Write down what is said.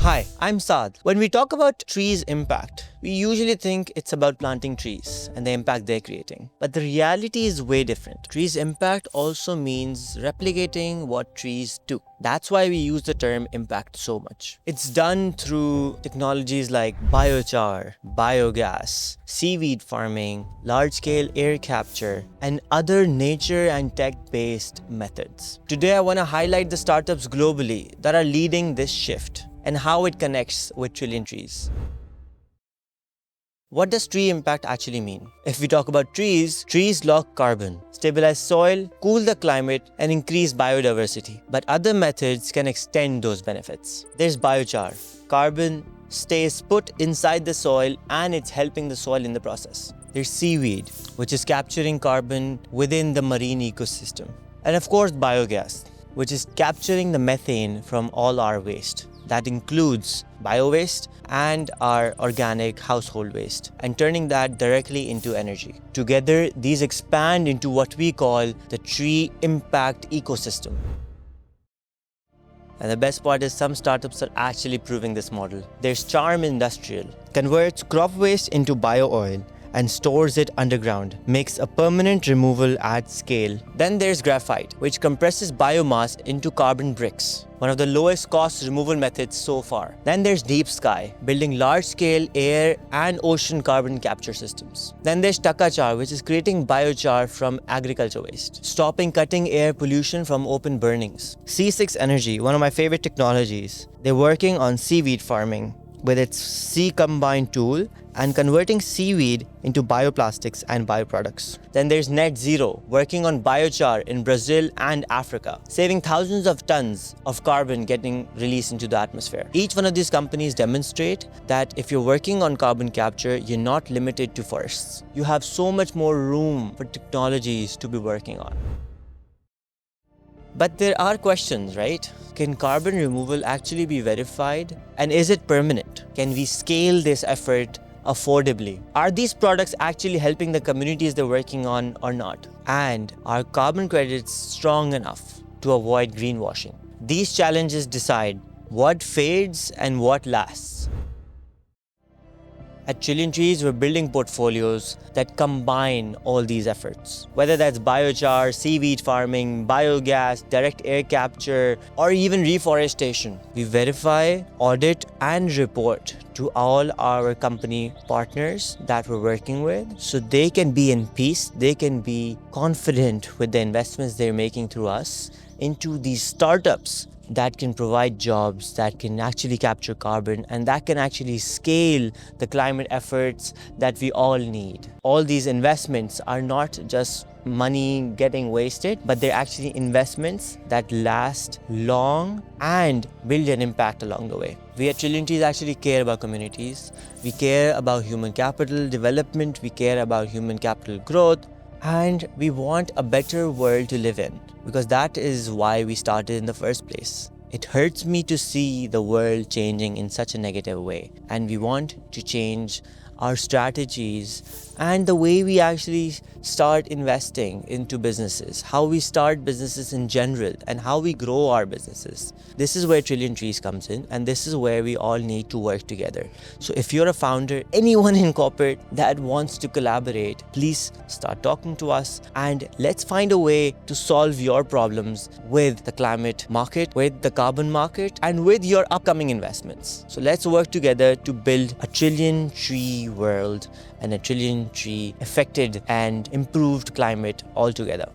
Hi, I'm Saad. When we talk about trees' impact, we usually think it's about planting trees and the impact they're creating. But the reality is way different. Trees' impact also means replicating what trees do. That's why we use the term impact so much. It's done through technologies like biochar, biogas, seaweed farming, large-scale air capture, and other nature and tech-based methods. Today, I want to highlight the startups globally that are leading this shift and how it connects with trillion trees. What does tree impact actually mean? If we talk about trees, trees lock carbon, stabilize soil, cool the climate, and increase biodiversity. But other methods can extend those benefits. There's biochar. Carbon stays put inside the soil and it's helping the soil in the process. There's seaweed, which is capturing carbon within the marine ecosystem. And of course, biogas, which is capturing the methane from all our waste. That includes bio-waste and our organic household waste, and turning that directly into energy. Together, these expand into what we call the tree impact ecosystem. And the best part is some startups are actually proving this model. There's Charm Industrial, converts crop waste into bio-oil and stores it underground, makes a permanent removal at scale. Then there's Graphite, which compresses biomass into carbon bricks, one of the lowest cost removal methods so far. Then there's Deep Sky, building large-scale air and ocean carbon capture systems. Then there's Takachar, which is creating biochar from agriculture waste, stopping cutting air pollution from open burnings. C6 Energy, one of my favorite technologies, they're working on seaweed farming with its Sea Combine tool and converting seaweed into bioplastics and bioproducts. Then there's netzero, working on biochar in Brazil and Africa, saving thousands of tons of carbon getting released into the atmosphere. Each one of these companies demonstrate that if you're working on carbon capture, you're not limited to forests. You have so much more room for technologies to be working on. But there are questions, right? Can carbon removal actually be verified? And is it permanent? Can we scale this effort affordably? Are these products actually helping the communities they're working on or not? And are carbon credits strong enough to avoid greenwashing? These challenges decide what fades and what lasts. At Trillion Trees, we're building portfolios that combine all these efforts. Whether that's biochar, seaweed farming, biogas, direct air capture, or even reforestation. We verify, audit, and report to all our company partners that we're working with so they can be in peace, they can be confident with the investments they're making through us into these startups that can provide jobs, that can actually capture carbon, and that can actually scale the climate efforts that we all need. All these investments are not just money getting wasted, but they're actually investments that last long and build an impact along the way. We at Trillion Trees actually care about communities. We care about human capital development. We care about human capital growth. And we want a better world to live in, because that is why we started in the first place. It hurts me to see the world changing in such a negative way, and we want to change our strategies and the way we actually start investing into businesses, how we start businesses in general, and how we grow our businesses. This is where Trillion Trees comes in, and this is where we all need to work together. So if you're a founder, anyone in corporate that wants to collaborate, please start talking to us and let's find a way to solve your problems with the climate market, with the carbon market, and with your upcoming investments. So let's work together to build a trillion tree world and a trillion tree affected and improved climate all together.